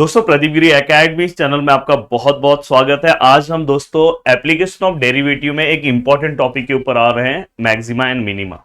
दोस्तों प्रदीप गिरी academy channel में आपका बहुत बहुत स्वागत है। आज हम दोस्तों एप्लीकेशन ऑफ डेरिवेटिव में एक इंपॉर्टेंट टॉपिक के ऊपर आ रहे हैं, मैक्सिमा एंड मिनिमा।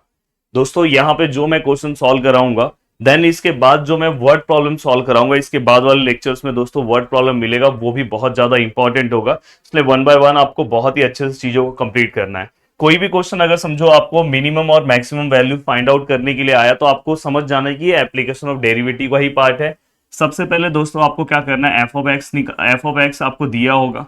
दोस्तों यहाँ पे जो मैं क्वेश्चन सॉल्व कराऊंगा, देन इसके बाद जो मैं वर्ड प्रॉब्लम सॉल्व कराऊंगा, इसके बाद वाले लेक्चर्स में दोस्तों वर्ड प्रॉब्लम मिलेगा, वो भी बहुत ज्यादा इंपॉर्टेंट होगा। इसलिए वन बाय वन आपको बहुत ही अच्छे से चीजों को कंप्लीट करना है। कोई भी क्वेश्चन अगर समझो आपको मिनिमम और मैक्सिमम वैल्यू फाइंड आउट करने के लिए आया, तो आपको समझ जाना है कि ये एप्लीकेशन ऑफ डेरिवेटिव का ही पार्ट है। सबसे पहले दोस्तों आपको क्या करना है, एफ ऑफ एक्स आपको दिया होगा।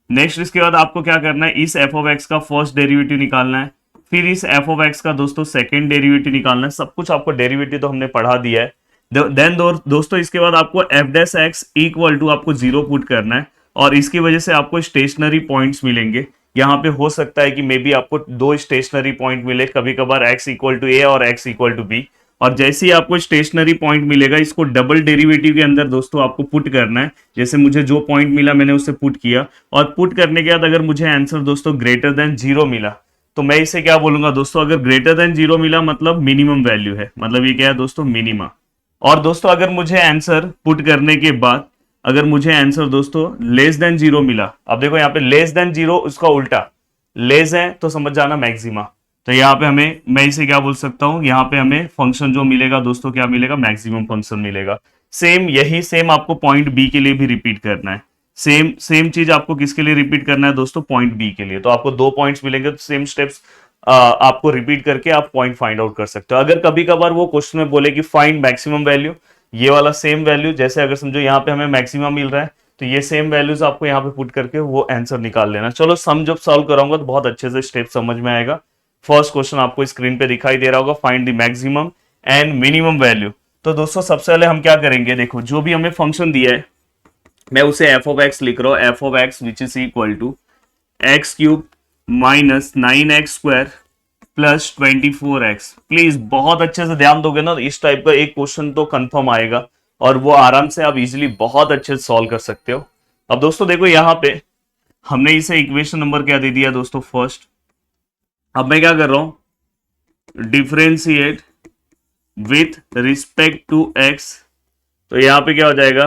नेक्स्ट इसके बाद आपको क्या करना है, इस एफ ऑफ एक्स का फर्स्ट डेरिवेटिव निकालना है। फिर इस एफ ऑफ एक्स का दोस्तों सेकंड डेरिवेटिव निकालना है। सब कुछ आपको डेरिवेटिव तो हमने पढ़ा दिया है। देन दोस्तों इसके बाद आपको F dash X equal to आपको जीरो पुट करना है, और इसकी वजह से आपको स्टेशनरी पॉइंट्स मिलेंगे। यहाँ पे हो सकता है कि मे बी आपको दो स्टेशनरी पॉइंट मिले, कभी कभार एक्स इक्वल टू ए और एक्स इक्वल टू बी। और जैसे ही आपको स्टेशनरी पॉइंट मिलेगा, इसको डबल डेरिवेटिव के अंदर दोस्तों आपको पुट करना है। जैसे मुझे जो पॉइंट मिला मैंने उसे पुट किया, और पुट करने के बाद अगर मुझे आंसर दोस्तों ग्रेटर देन जीरो मिला, तो मैं इसे क्या बोलूंगा दोस्तों, अगर ग्रेटर देन जीरो मिला मतलब मिनिमम वैल्यू है, मतलब ये क्या है दोस्तों, मिनिमा। और दोस्तों अगर मुझे आंसर पुट करने के बाद अगर मुझे आंसर दोस्तों लेस देन जीरो मिला, अब देखो यहाँ पे लेस देन जीरो, उसका उल्टा लेस है तो समझ जाना मैक्सिमा। तो यहाँ पे हमें, मैं इसे क्या बोल सकता हूँ, यहाँ पे हमें फंक्शन जो मिलेगा दोस्तों क्या मिलेगा, मैक्सिमम फंक्शन मिलेगा। सेम आपको पॉइंट बी के लिए भी रिपीट करना है। सेम चीज आपको किसके लिए रिपीट करना है दोस्तों, पॉइंट बी के लिए। तो आपको दो पॉइंट्स मिलेंगे, तो सेम स्टेप्स आपको रिपीट करके आप पॉइंट फाइंड आउट कर सकते हो। अगर कभी कभार वो क्वेश्चन में बोले कि फाइंड मैक्सिमम वैल्यू, ये वाला सेम वैल्यू, जैसे अगर समझो यहाँ पे हमें मैक्सिमम मिल रहा है, तो ये सेम वैल्यूज आपको यहाँ पे पुट करके वो आंसर निकाल लेना। चलो सम जब सॉल्व कराऊंगा तो बहुत अच्छे से स्टेप समझ में आएगा। फर्स्ट क्वेश्चन आपको स्क्रीन पे दिखाई दे रहा होगा, find the maximum and minimum value. तो दोस्तों सबसे पहले हम क्या करेंगे, देखो जो भी हमें फंक्शन दिया है, मैं उसे एफ ऑफ एक्स लिख रहा हूँ। F of X which is equal to X cube minus 9x² plus 24x। Please बहुत अच्छे से ध्यान दोगे ना, तो इस टाइप का एक क्वेश्चन तो कंफर्म आएगा, और वो आराम से आप इजीली बहुत अच्छे से सॉल्व कर सकते हो। अब दोस्तों देखो यहाँ पे हमने इसे इक्वेशन नंबर क्या दे दिया दोस्तों, फर्स्ट। अब मैं क्या कर रहा हूं, differentiate with respect to X. तो यहाँ पे क्या हो जाएगा,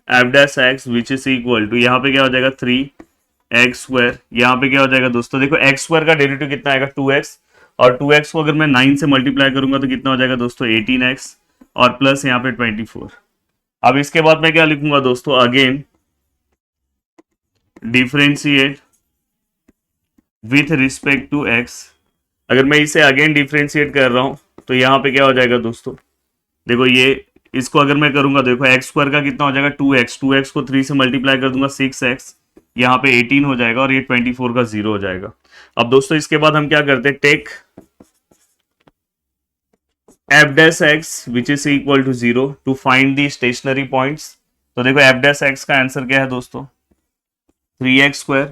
F dash X which is equal to, यहाँ पे क्या हो जाएगा 3x²। यहाँ पे क्या हो जाएगा दोस्तों, देखो x² का डेरिवेटिव कितना आएगा, 2x। और 2x को अगर मैं 9 से मल्टीप्लाई करूंगा तो कितना हो जाएगा दोस्तों, 18x, और प्लस यहाँ पे 24। अब इसके बाद मैं क्या लिखूंगा दोस्तों, again differentiate with respect to X. अगर मैं इसे अगेन डिफरेंशिएट कर रहा हूं, तो यहाँ पे क्या हो जाएगा दोस्तों, देखो ये, इसको अगर मैं करूंगा, देखो x² का कितना हो जाएगा 2x, 2x को 3 से मल्टीप्लाई कर दूंगा 6x, यहाँ पे 18 हो जाएगा, और ये 24 का 0 हो जाएगा। अब दोस्तों इसके बाद हम क्या करते हैं, take F dash X which is equal to 0 to find the stationary points. तो देखो एफ डैश एक्स का आंसर क्या है दोस्तों, 3x²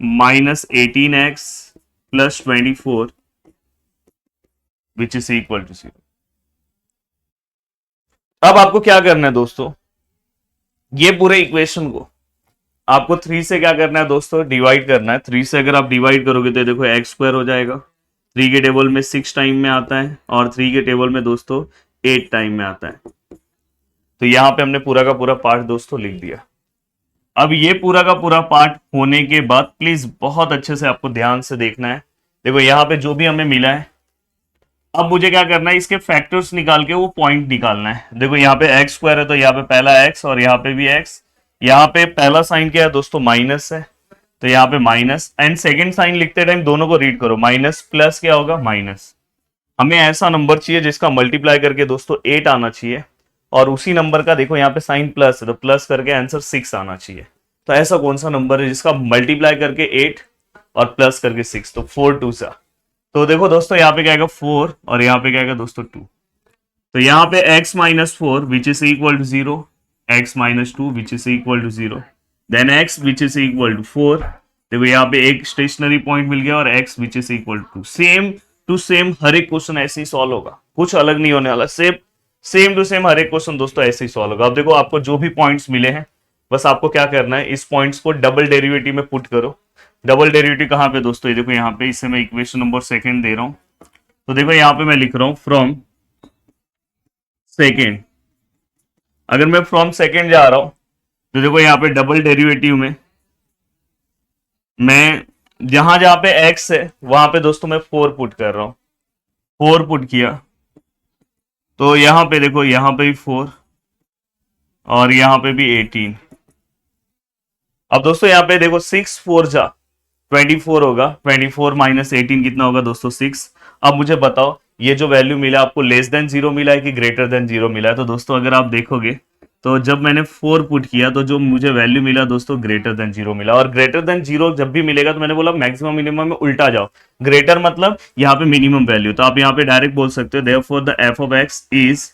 minus 18x plus 24 which is equal to 0। अब आपको क्या करना है दोस्तों, ये पूरे इक्वेशन को आपको 3 से क्या करना है दोस्तों, डिवाइड करना है। 3 से अगर आप डिवाइड करोगे तो देखो x² हो जाएगा, 3 के टेबल में 6 टाइम में आता है, और 3 के टेबल में दोस्तों 8 टाइम में आता है। तो यहां पे हमने पूरा का पूरा पार्ट दोस्तों लिख दिया। अब ये पूरा का पूरा पार्ट होने के बाद प्लीज बहुत अच्छे से आपको ध्यान से देखना है। देखो यहाँ पे जो भी हमें मिला है, अब मुझे क्या करना है, इसके फैक्टर्स निकाल के वो पॉइंट निकालना है। देखो यहाँ पे x² है, तो यहाँ पे पहला x और यहाँ पे भी x। यहाँ पे पहला साइन क्या है दोस्तों, माइनस है, तो यहाँ पे माइनस। एंड सेकंड साइन लिखते टाइम दोनों को रीड करो, माइनस प्लस क्या होगा, माइनस। हमें ऐसा नंबर चाहिए जिसका मल्टीप्लाई करके दोस्तों 8 आना चाहिए, और उसी नंबर का देखो यहाँ पे साइन प्लस है, तो प्लस करके आंसर 6 आना चाहिए। तो ऐसा कौन सा नंबर है जिसका मल्टीप्लाई करके 8 और प्लस करके 6, तो 4 2 सा। तो देखो दोस्तों यहाँ पे क्या आएगा 4, और यहाँ पे क्या आएगा दोस्तों 2। तो यहाँ पे x minus 4 which is equal to 0, x minus 2 which is equal to 0, then x which is equal to 4। देखो यहाँ पे एक स्टेशनरी पॉइंट मिल गया, और x which is equal to same हर एक क्वेश्चन ऐसे ही सॉल्व होगा, कुछ अलग नहीं होने वाला। सेम टू सेम हर एक क्वेश्चन दोस्तों ऐसे ही सॉल्व होगा। अब देखो आपको जो भी पॉइंट्स मिले हैं, बस आपको क्या करना है, इस पॉइंट्स को डबल डेरिवेटिव में पुट करो। डबल डेरिवेटिव कहाँ पे दोस्तों, ये देखो यहाँ पे, इसे मैं इक्वेशन नंबर सेकंड दे रहा हूं। तो देखो यहाँ पे मैं लिख रहा हूं फ्रॉम सेकंड। अगर मैं फ्रॉम सेकंड जा रहा हूं, तो देखो यहाँ पे डबल डेरिवेटिव में मैं जहां जहां पे x है वहां पे दोस्तों मैं 4 पुट कर रहा हूं, 4 पुट किया तो यहां पे देखो यहां पे भी 4 और यहां पे भी 18। अब दोस्तों यहाँ पे देखो 6 4 जा 24 होगा, 24 माइनस 18 कितना होगा दोस्तों 6। अब मुझे बताओ ये जो वैल्यू मिला आपको लेस देन जीरो मिला है कि ग्रेटर देन जीरो मिला है? तो दोस्तों अगर आप देखोगे तो जब मैंने 4 पुट किया तो जो मुझे वैल्यू मिला दोस्तों ग्रेटर देन जीरो मिला। और ग्रेटर देन जीरो जब भी मिलेगा तो मैंने बोला मैक्सिमम मिनिमम में उल्टा जाओ, ग्रेटर मतलब यहाँ पे मिनिमम वैल्यू, तो आप यहाँ पे डायरेक्ट बोल सकते हो therefore the F of X is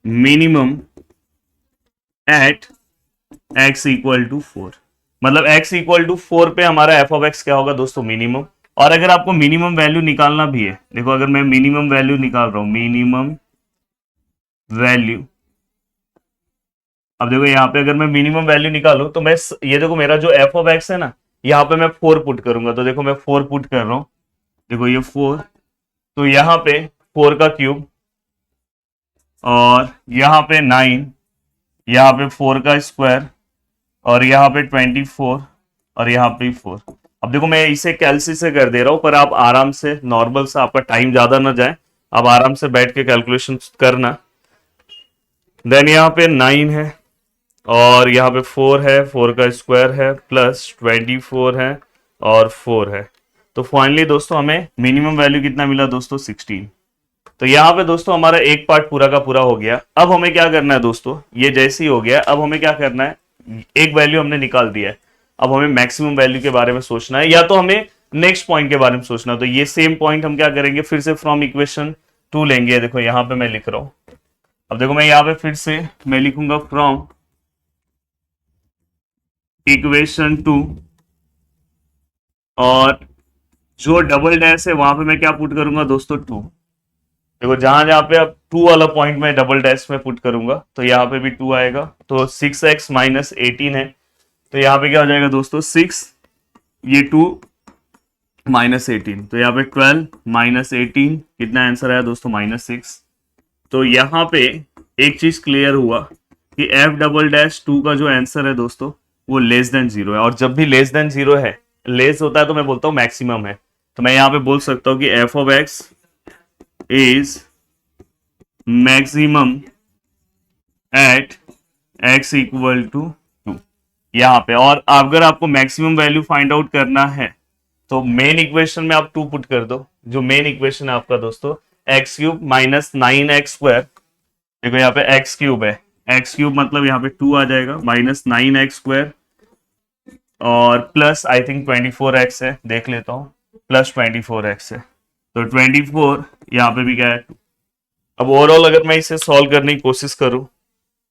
minimum at X equal to 4। मतलब x इक्वल टू 4 पे हमारा एफ ऑफ एक्स क्या होगा दोस्तों मिनिमम। और अगर आपको मिनिमम वैल्यू निकालना भी है, देखो अगर मैं मिनिमम वैल्यू निकाल रहा हूं, मिनिमम वैल्यू, अब देखो यहाँ पे अगर मैं मिनिमम वैल्यू निकालूं तो मैं ये देखो मेरा जो एफ ऑफ एक्स है ना, यहाँ पे मैं 4 पुट करूंगा तो देखो मैं 4 पुट कर रहा हूं, देखो ये 4, तो यहाँ पे 4 का क्यूब और यहाँ पे 9, यहाँ पे 4 का स्क्वायर और यहाँ पे 24 और यहाँ पे 4। अब देखो मैं इसे कैलसी से कर दे रहा हूं, पर आप आराम से नॉर्मल से, आपका टाइम ज्यादा ना जाए, आप आराम से बैठ के कैलकुलेशन करना। देन यहाँ पे 9 है और यहाँ पे 4 है, 4 का स्क्वायर है प्लस 24 है और 4 है। तो फाइनली दोस्तों हमें मिनिमम वैल्यू कितना मिला दोस्तों 16। तो यहाँ पे दोस्तों हमारा एक पार्ट पूरा का पूरा हो गया। अब हमें क्या करना है दोस्तों, ये जैसे ही हो गया अब हमें क्या करना है, एक वैल्यू हमने निकाल दिया है, अब हमें मैक्सिमम वैल्यू के बारे में सोचना है या तो हमें नेक्स्ट पॉइंट के बारे में सोचना है। तो ये सेम पॉइंट हम क्या करेंगे, फिर से फ्रॉम इक्वेशन 2 लेंगे। देखो यहाँ पे मैं लिख रहा हूं, अब देखो मैं यहाँ पे फिर से मैं लिखूंगा फ्रॉम इक्वेशन 2 और जो डबल डैश है वहां पे मैं क्या पुट करूंगा दोस्तों 2। देखो जहां जहां पे अब 2 वाला पॉइंट में डबल डैश में पुट करूंगा तो यहाँ पे भी 2 आएगा, तो 6x माइनस 18 है, तो यहाँ पे क्या हो जाएगा दोस्तों 6, ये 2 माइनस 18, तो यहाँ पे 12 माइनस 18 कितना आंसर आया दोस्तों -6। तो यहाँ पे एक चीज क्लियर हुआ कि एफ डबल डैश 2 का जो आंसर है दोस्तों वो लेस देन जीरो है, और जब भी लेस देन जीरो है, लेस होता है तो मैं बोलता हूँ मैक्सिमम है। तो मैं यहाँ पे बोल सकता हूँ कि F of X is maximum at X equal to 2 यहाँ पे। और अगर आपको मैक्सिमम वैल्यू फाइंड आउट करना है तो मेन इक्वेशन में आप 2 पुट कर दो, जो मेन इक्वेशन है आपका दोस्तों x cube minus 9x square, देखो यहाँ पे एक्स क्यूब है, एक्स क्यूब मतलब यहाँ पे 2 आ जाएगा माइनस 9x स्क्वायर और प्लस आई थिंक 24x है, देख लेता हूँ, प्लस 24x है, तो 24 यहाँ पे भी क्या है। अब ओवरऑल अगर मैं इसे सॉल्व करने की कोशिश करूं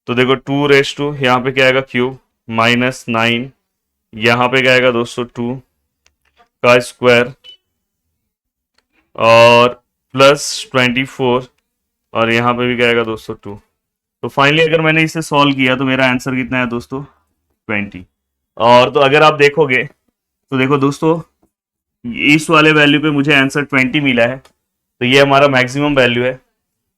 तो देखो 2 रेस टू यहाँ पे क्या आएगा क्यूब माइनस 9, यहाँ पे क्या आएगा दोस्तों 2 का स्क्वायर और प्लस 24 और यहाँ पे भी क्या आएगा दोस्तों 2। तो फाइनली अगर मैंने इसे सॉल्व किया तो मेरा आंसर कितना है दोस्तों 20। और तो अगर आप देखोगे तो देखो दोस्तों इस वाले वैल्यू पे मुझे आंसर 20 मिला है, तो ये हमारा मैक्सिमम वैल्यू है,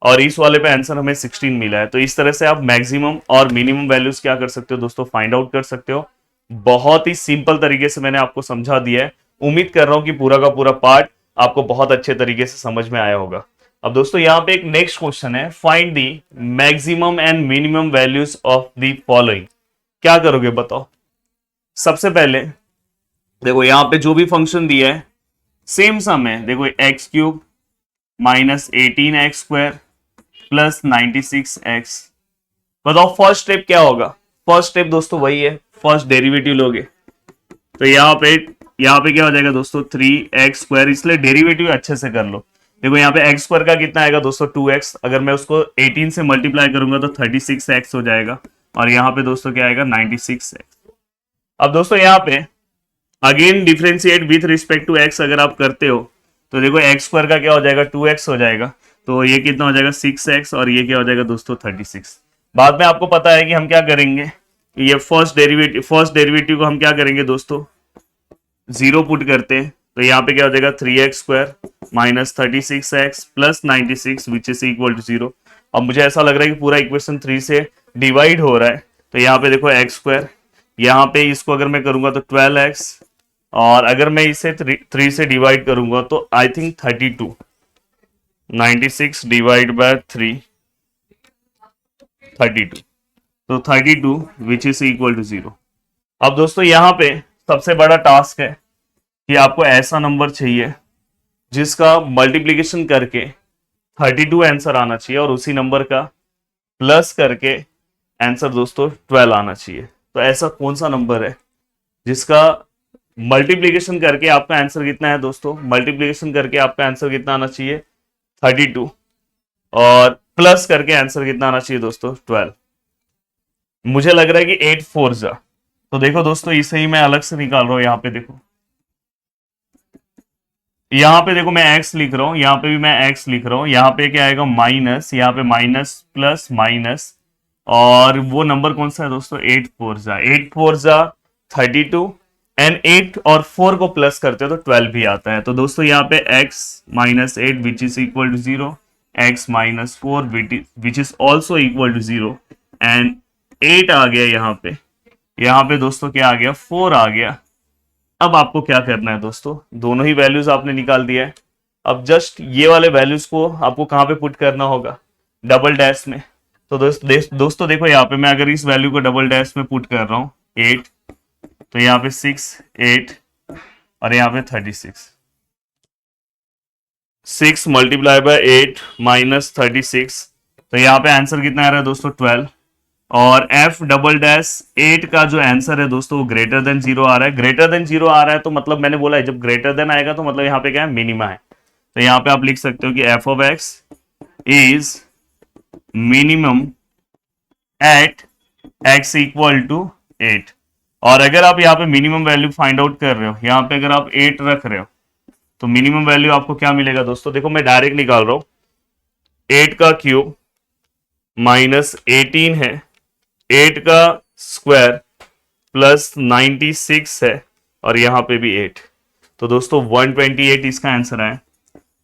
और इस वाले पे आंसर हमें 16 मिला है। तो इस तरह से आप मैक्सिमम और मिनिमम वैल्यूज क्या कर सकते हो दोस्तों, फाइंड आउट कर सकते हो। बहुत ही सिंपल तरीके से मैंने आपको समझा दिया है। उम्मीद कर रहा हूं कि पूरा का पूरा पार्ट आपको बहुत अच्छे तरीके से समझ में आया होगा। अब दोस्तों यहाँ पे एक नेक्स्ट क्वेश्चन है, find the maximum and minimum values of the following. क्या करोगे बताओ। सबसे पहले देखो यहाँ पे जो भी फंक्शन दिया है सेम सम है, देखो x cube minus 18x square plus 96x। बताओ फर्स्ट स्टेप क्या होगा। फर्स्ट स्टेप दोस्तों वही है, फर्स्ट डेरिवेटिव लोगे तो यहाँ पे क्या हो जाएगा दोस्तों 3x स्क्वायर, इसलिए डेरिवेटिव अच्छे से कर लो। देखो यहाँ पे x स्क्वायर का कितना आएगा दोस्तों 2x, अगर मैं उसको 18 से मल्टीप्लाई करूंगा तो 36x हो जाएगा, और यहाँ पे दोस्तों क्या आएगा 96x। अब दोस्तों यहाँ पे again differentiate with respect to x अगर आप करते हो तो देखो x स्क्वायर का क्या हो जाएगा 2x हो जाएगा, तो ये कितना हो जाएगा 6x और ये क्या हो जाएगा दोस्तों 36। बाद में आपको पता है कि हम क्या करेंगे, ये फर्स्ट डेरिवेटिव को हम क्या करेंगे दोस्तों 0 पुट करते हैं, तो यहाँ पे क्या हो जाएगा 3x square minus 36x plus 96 which is equal to 0। अब मुझे ऐसा लग रहा है कि पूरा इक्वेशन 3 से डिवाइड हो रहा है, तो यहाँ पे देखो x स्क्वायर यहाँ पे इसको अगर मैं करूंगा तो 12x, और अगर मैं इसे 3 से डिवाइड करूंगा तो आई थिंक 32, 96 डिवाइड बाय 3, 32, तो 32 विच इज इक्वल टू 0। अब दोस्तों यहाँ पे सबसे बड़ा टास्क है कि आपको ऐसा नंबर चाहिए जिसका मल्टीप्लिकेशन करके 32 आंसर आना चाहिए और उसी नंबर का प्लस करके आंसर दोस्तों 12 आना चाहिए। तो ऐसा कौन सा नंबर है जिसका मल्टीप्लिकेशन करके आपका आंसर कितना है दोस्तों, मल्टीप्लिकेशन करके आपका आंसर कितना आना चाहिए 32, और प्लस करके आंसर कितना आना चाहिए दोस्तों 12। मुझे लग रहा है कि 8 4 जा, तो देखो दोस्तों इसे ही मैं अलग से निकाल रहा हूं। यहाँ पे देखो, यहाँ पे देखो मैं x लिख रहा हूं, यहाँ पे भी मैं x लिख रहा हूं। यहाँ पे क्या आएगा माइनस, यहाँ पे माइनस प्लस माइनस, और वो नंबर कौन सा है दोस्तों 8 4 जा, 8 4 जा 32, एंड 8 और 4 को प्लस करते हो तो 12 भी आता है। तो दोस्तों यहाँ पे x minus 8 which is equal to 0, x minus 4 which is also equal to 0, and 8 आ गया यहाँ पे दोस्तों क्या आ गया 4 आ गया। अब आपको क्या करना है दोस्तों, दोनों ही वैल्यूज आपने निकाल दिया है। अब जस्ट ये वाले वैल्यूज को आपको कहां पे पुट करना होगा, डबल डैश में। तो दोस्तों देखो यहाँ पे मैं अगर इस वैल्यू को डबल डैश में पुट कर रहा हूं 8, तो यहाँ पे 6 8 और यहाँ पे 36, 6 मल्टीप्लाई बाय 8 माइनस 36, तो यहाँ पे आंसर कितना आ रहा है दोस्तों 12। और f डबल डैश 8 का जो आंसर है दोस्तों वो ग्रेटर देन 0 आ रहा है। ग्रेटर देन 0 आ रहा है तो मतलब मैंने बोला है जब ग्रेटर देन आएगा तो मतलब यहाँ पे क्या है मिनिमा है। तो यहाँ पे आप लिख सकते हो कि f of x is minimum at x equal to 8। और अगर आप यहाँ पे मिनिमम वैल्यू फाइंड आउट कर रहे हो, यहाँ पे अगर आप 8 रख रहे हो तो मिनिमम वैल्यू आपको क्या मिलेगा दोस्तों, देखो मैं डायरेक्ट निकाल रहा हूं, 8 का क्यूब माइनस 18 है, 8 का स्क्वायर प्लस 96 है, और यहां पे भी 8, तो दोस्तों 128 इसका आंसर है।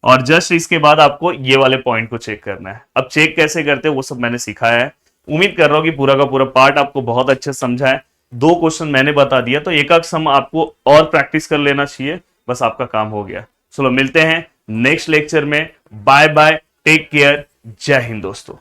और जस्ट इसके बाद आपको ये वाले पॉइंट को चेक करना है। अब चेक कैसे करते हैं वो सब मैंने सिखाया है। उम्मीद कर रहा हूं कि पूरा का पूरा पार्ट आपको बहुत अच्छे समझा है। 2 क्वेश्चन मैंने बता दिया, तो एक सम आपको और प्रैक्टिस कर लेना चाहिए, बस आपका काम हो गया। चलो मिलते हैं नेक्स्ट लेक्चर में। बाय बाय, टेक केयर, जय हिंद दोस्तों।